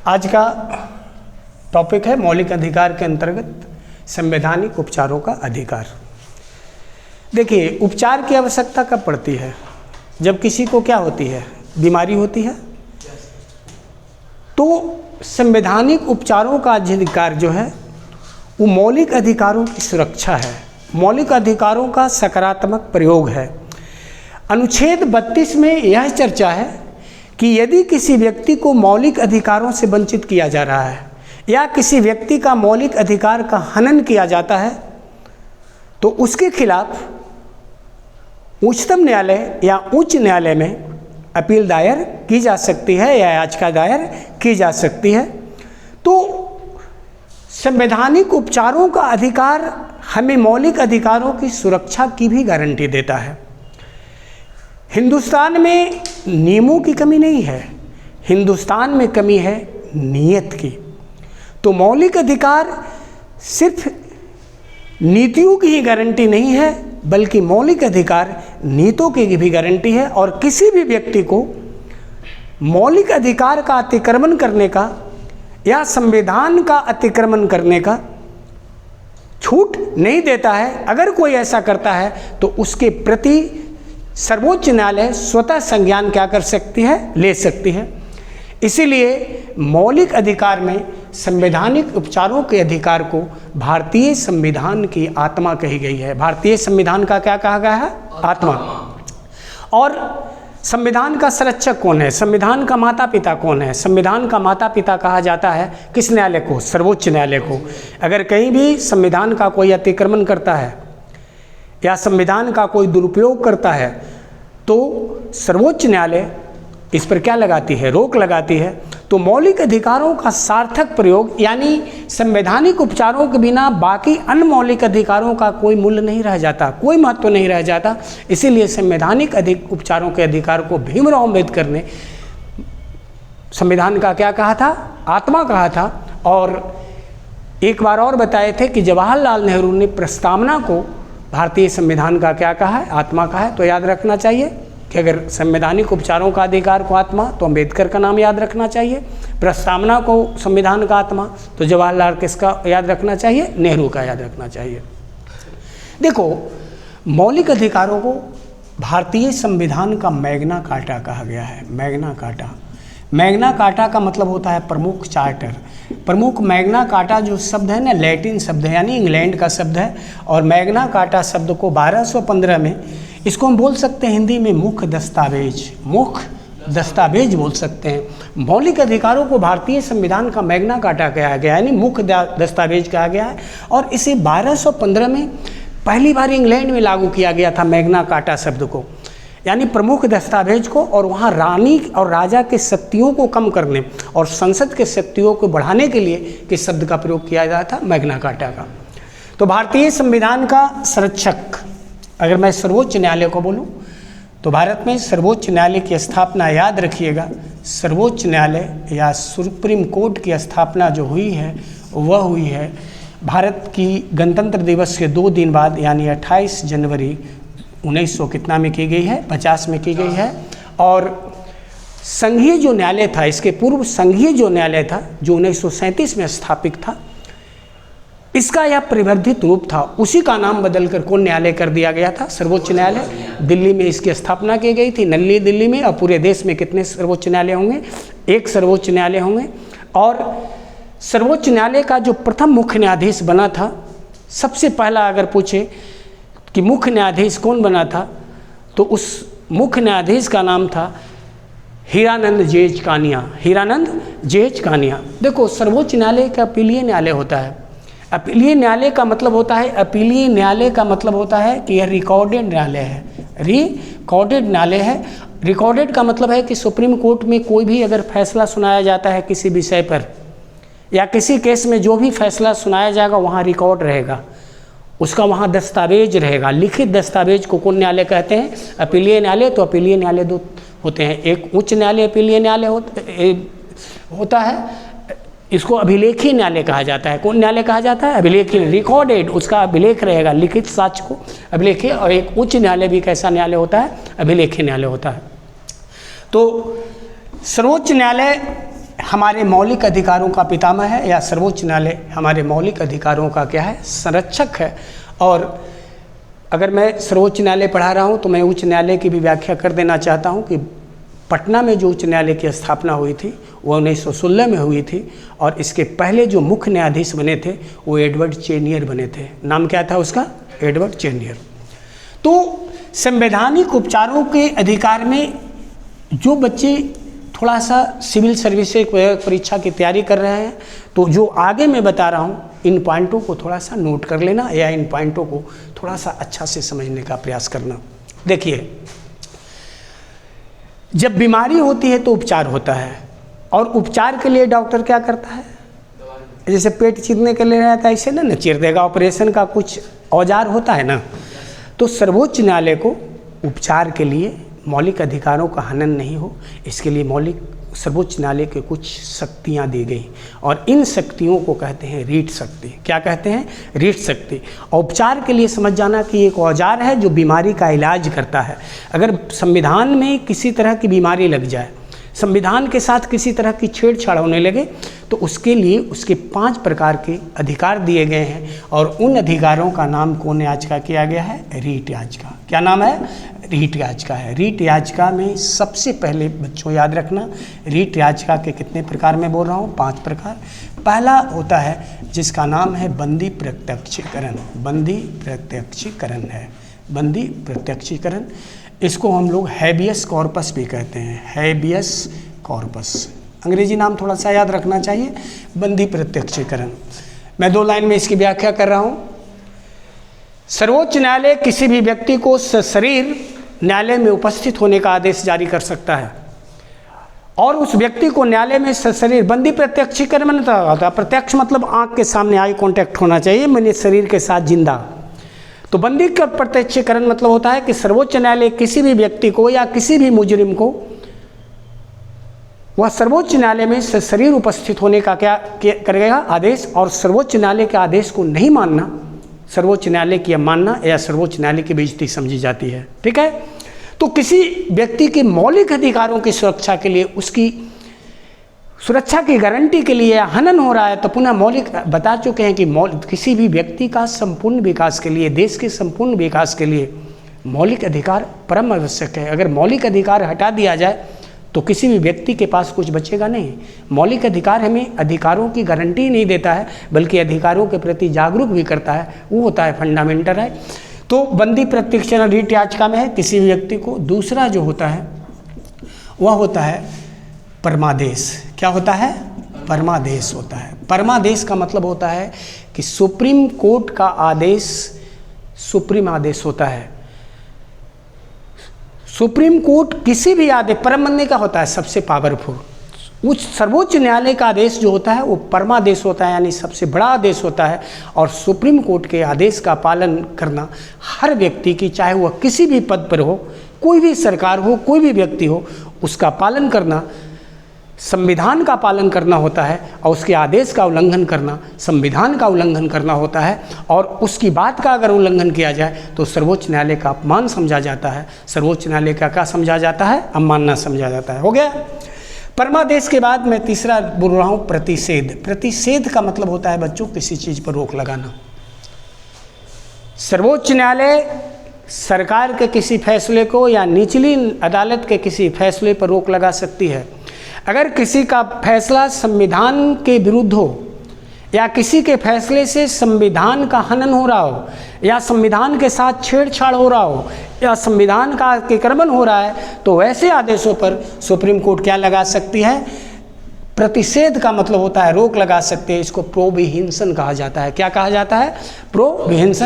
आज का टॉपिक है मौलिक अधिकार के अंतर्गत संवैधानिक उपचारों का अधिकार। देखिए, उपचार की आवश्यकता कब पड़ती है? जब किसी को क्या होती है, बीमारी होती है। तो संवैधानिक उपचारों का अधिकार जो है वो मौलिक अधिकारों की सुरक्षा है, मौलिक अधिकारों का सकारात्मक प्रयोग है। अनुच्छेद 32 में यह चर्चा है कि यदि किसी व्यक्ति को मौलिक अधिकारों से वंचित किया जा रहा है या किसी व्यक्ति का मौलिक अधिकार का हनन किया जाता है तो उसके खिलाफ उच्चतम न्यायालय या उच्च न्यायालय में अपील दायर की जा सकती है या याचिका दायर की जा सकती है। तो संवैधानिक उपचारों का अधिकार हमें मौलिक अधिकारों की सुरक्षा की भी गारंटी देता है। हिंदुस्तान में नियमों की कमी नहीं है, हिंदुस्तान में कमी है नीयत की। तो मौलिक अधिकार सिर्फ नीतियों की ही गारंटी नहीं है, बल्कि मौलिक अधिकार नीतियों की भी गारंटी है। और किसी भी व्यक्ति को मौलिक अधिकार का अतिक्रमण करने का या संविधान का अतिक्रमण करने का छूट नहीं देता है। अगर कोई ऐसा करता है तो उसके प्रति सर्वोच्च न्यायालय स्वतः संज्ञान क्या कर सकती है, ले सकती है। इसीलिए मौलिक अधिकार में संवैधानिक उपचारों के अधिकार को भारतीय संविधान की आत्मा कही गई है। भारतीय संविधान का क्या कहा गया है? आत्मा। और संविधान का संरक्षक कौन है? संविधान का माता पिता कौन है? संविधान का माता पिता कहा जाता है किस न्यायालय को? सर्वोच्च न्यायालय को। अगर कहीं भी संविधान का कोई अतिक्रमण करता है या संविधान का कोई दुरुपयोग करता है तो सर्वोच्च न्यायालय इस पर क्या लगाती है? रोक लगाती है। तो मौलिक अधिकारों का सार्थक प्रयोग यानी संवैधानिक उपचारों के बिना बाकी अन्य मौलिक अधिकारों का कोई मूल्य नहीं रह जाता, कोई महत्व नहीं रह जाता। इसीलिए संवैधानिक उपचारों के अधिकार को भीमराव अम्बेडकर ने संविधान का क्या कहा था? आत्मा कहा था। और एक बार और बताए थे कि जवाहरलाल नेहरू ने प्रस्तावना को भारतीय संविधान का क्या कहा है? आत्मा कहा है। तो याद रखना चाहिए कि अगर संवैधानिक उपचारों का अधिकार को आत्मा तो अम्बेडकर का नाम याद रखना चाहिए, प्रस्तावना को संविधान का आत्मा तो जवाहरलाल किसका याद रखना चाहिए? नेहरू का याद रखना चाहिए। देखो, मौलिक अधिकारों को भारतीय संविधान का मैग्ना कार्टा कहा गया है। मैग्ना कार्टा, मैग्ना कार्टा का मतलब होता है प्रमुख चार्टर। प्रमुख मैग्ना कार्टा जो शब्द है ना, लैटिन शब्द है यानी इंग्लैंड का शब्द है। और मैग्ना कार्टा शब्द को 1215 में, इसको हम बोल सकते हैं हिंदी में मुख्य दस्तावेज, मुख्य दस्तावेज बोल सकते हैं। मौलिक अधिकारों को भारतीय संविधान का मैग्ना कार्टा कहा गया यानी मुख्य दस्तावेज कहा गया है। और इसे 1215 में पहली बार इंग्लैंड में लागू किया गया था मैग्ना कार्टा शब्द को, यानी प्रमुख दस्तावेज को। और वहाँ रानी और राजा के शक्तियों को कम करने और संसद के शक्तियों को बढ़ाने के लिए किस शब्द का प्रयोग किया जाता था? मैग्ना कार्टा का। तो भारतीय संविधान का संरक्षक अगर मैं सर्वोच्च न्यायालय को बोलूं तो भारत में सर्वोच्च न्यायालय की स्थापना, याद रखिएगा, सर्वोच्च न्यायालय या सुप्रीम कोर्ट की स्थापना जो हुई है वह हुई है भारत की गणतंत्र दिवस के 2 दिन बाद यानी 28 जनवरी 1900 कितना में की गई है? 50 में की गई है। और संघीय जो न्यायालय था, इसके पूर्व संघीय जो न्यायालय था जो 1937 में स्थापित था, इसका यह परिवर्धित रूप था। उसी का नाम बदलकर कौन न्यायालय कर दिया गया था? सर्वोच्च न्यायालय। दिल्ली में इसकी स्थापना की गई थी, नई दिल्ली में। और पूरे देश में कितने सर्वोच्च न्यायालय होंगे? 1 सर्वोच्च न्यायालय होंगे। और सर्वोच्च न्यायालय का जो प्रथम मुख्य न्यायाधीश बना था, सबसे पहला अगर पूछे कि मुख्य न्यायाधीश कौन बना था तो उस मुख्य न्यायाधीश का नाम था हीरानंद जेज कानिया। हीरानंद जेज कानिया। देखो, सर्वोच्च न्यायालय का अपीलीय न्यायालय होता है। अपीलीय न्यायालय का मतलब होता है, अपीलीय न्यायालय का मतलब होता है कि यह रिकॉर्डेड न्यायालय है, रिकॉर्डेड न्यायालय है। रिकॉर्डेड का मतलब है कि सुप्रीम कोर्ट में कोई भी अगर फैसला सुनाया जाता है किसी विषय पर या किसी केस में जो भी फैसला सुनाया जाएगा वहाँ रिकॉर्ड रहेगा, उसका वहाँ दस्तावेज रहेगा। लिखित दस्तावेज को कौन न्यायालय कहते हैं? अपीलीय न्यायालय। तो अपीलीय न्यायालय 2 होते हैं, एक उच्च न्यायालय अपीलीय न्यायालय होता है, इसको अभिलेखीय न्यायालय कहा जाता है। कौन न्यायालय कहा जाता है? अभिलेखीय। रिकॉर्डेड, उसका अभिलेख रहेगा, लिखित साक्ष्य को अभिलेखीय। और एक उच्च न्यायालय भी कैसा न्यायालय होता है? अभिलेखीय न्यायालय होता है। तो सर्वोच्च न्यायालय हमारे मौलिक अधिकारों का पितामह है या सर्वोच्च न्यायालय हमारे मौलिक अधिकारों का क्या है, संरक्षक है। और अगर मैं सर्वोच्च न्यायालय पढ़ा रहा हूँ तो मैं उच्च न्यायालय की भी व्याख्या कर देना चाहता हूँ कि पटना में जो उच्च न्यायालय की स्थापना हुई थी वो 1916 में हुई थी, और इसके पहले जो मुख्य न्यायाधीश बने थे वो एडवर्ड चेनियर बने थे। नाम क्या था उसका? एडवर्ड चेनियर। तो संवैधानिक उपचारों के अधिकार में जो बच्चे थोड़ा सा सिविल सर्विसेज परीक्षा की तैयारी कर रहे हैं, तो जो आगे मैं बता रहा हूँ इन पॉइंटों को थोड़ा सा नोट कर लेना या इन पॉइंटों को थोड़ा सा अच्छा से समझने का प्रयास करना। देखिए, जब बीमारी होती है तो उपचार होता है, और उपचार के लिए डॉक्टर क्या करता है? जैसे पेट चीरने के लिए रहता है ऐसे ना चीर देगा, ऑपरेशन का कुछ औजार होता है ना। तो सर्वोच्च न्यायालय को उपचार के लिए मौलिक अधिकारों का हनन नहीं हो, इसके लिए मौलिक सर्वोच्च न्यायालय के कुछ शक्तियाँ दी गई, और इन शक्तियों को कहते हैं रीट शक्ति। क्या कहते हैं? रीट शक्ति। उपचार के लिए समझ जाना कि एक औजार है जो बीमारी का इलाज करता है। अगर संविधान में किसी तरह की बीमारी लग जाए, संविधान के साथ किसी तरह की छेड़छाड़ होने लगे, तो उसके लिए उसके 5 प्रकार के अधिकार दिए गए हैं, और उन अधिकारों का नाम कौन याचिका किया गया है? रीट याचिका। क्या नाम है? रीट याचिका है। रीट याचिका में सबसे पहले बच्चों याद रखना, रीट याचिका के कितने प्रकार में बोल रहा हूँ? 5 प्रकार। पहला होता है जिसका नाम है बंदी प्रत्यक्षीकरण। बंदी प्रत्यक्षीकरण है, बंदी प्रत्यक्षीकरण। इसको हम लोग हैबियस कॉर्पस भी कहते हैं, हैबियस कॉर्पस। अंग्रेजी नाम थोड़ा सा याद रखना चाहिए, बंदी प्रत्यक्षीकरण। मैं 2 लाइन में इसकी व्याख्या कर रहा हूँ। सर्वोच्च न्यायालय किसी भी व्यक्ति को सशरीर न्यायालय में उपस्थित होने का आदेश जारी कर सकता है, और उस व्यक्ति को न्यायालय में सशरीर, बंदी प्रत्यक्षीकरण में होता, प्रत्यक्ष मतलब आंख के सामने आई कांटेक्ट होना चाहिए, मैंने शरीर के साथ जिंदा। तो बंदी का प्रत्यक्षीकरण मतलब होता है कि सर्वोच्च न्यायालय किसी भी व्यक्ति को या किसी भी मुजरिम को वह सर्वोच्च न्यायालय में सशरीर उपस्थित होने का क्या करेगा? आदेश। और सर्वोच्च न्यायालय के आदेश को नहीं मानना, सर्वोच्च न्यायालय की अवमानना या सर्वोच्च न्यायालय की बेइज्जती समझी जाती है। ठीक है। तो किसी व्यक्ति के मौलिक अधिकारों की सुरक्षा के लिए, उसकी सुरक्षा की गारंटी के लिए हनन हो रहा है, तो पुनः मौलिक बता चुके हैं कि किसी भी व्यक्ति का संपूर्ण विकास के लिए, देश के संपूर्ण विकास के लिए मौलिक अधिकार परम आवश्यक है। अगर मौलिक अधिकार हटा दिया जाए तो किसी भी व्यक्ति के पास कुछ बचेगा नहीं। मौलिक अधिकार हमें अधिकारों की गारंटी नहीं देता है, बल्कि अधिकारों के प्रति जागरूक भी करता है, वो होता है फंडामेंटल राइट। तो बंदी प्रत्यक्षीकरण रीट याचिका में है किसी भी व्यक्ति को। दूसरा जो होता है वह होता है परमादेश। क्या होता है? परमादेश होता है। परमादेश का मतलब होता है कि सुप्रीम कोर्ट का आदेश सुप्रीम आदेश होता है। सुप्रीम कोर्ट किसी भी आदेश, परम बनने का होता है सबसे पावरफुल, उच्च सर्वोच्च न्यायालय का आदेश जो होता है वो परमादेश होता है, यानी सबसे बड़ा आदेश होता है। और सुप्रीम कोर्ट के आदेश का पालन करना हर व्यक्ति की, चाहे वह किसी भी पद पर हो, कोई भी सरकार हो, कोई भी व्यक्ति हो, उसका पालन करना संविधान का पालन करना होता है, और उसके आदेश का उल्लंघन करना संविधान का उल्लंघन करना होता है। और उसकी बात का अगर उल्लंघन किया जाए तो सर्वोच्च न्यायालय का अपमान समझा जाता है। सर्वोच्च न्यायालय का क्या समझा जाता है? अवमानना समझा जाता है। हो गया परमादेश के बाद मैं तीसरा बोल रहा हूँ प्रतिषेध। प्रतिषेध का मतलब होता है बच्चों किसी चीज़ पर रोक लगाना। सर्वोच्च न्यायालय सरकार के किसी फैसले को या निचली अदालत के किसी फैसले पर रोक लगा सकती है। अगर किसी का फैसला संविधान के विरुद्ध हो, या किसी के फैसले से संविधान का हनन हो रहा हो, या संविधान के साथ छेड़छाड़ हो रहा हो, या संविधान का अतिक्रमण हो रहा है, तो वैसे आदेशों पर सुप्रीम कोर्ट क्या लगा सकती है? प्रतिषेध का मतलब होता है रोक लगा सकते हैं। इसको प्रोहिबिशन कहा जाता है। क्या कहा जाता है? प्रोहिबिशन।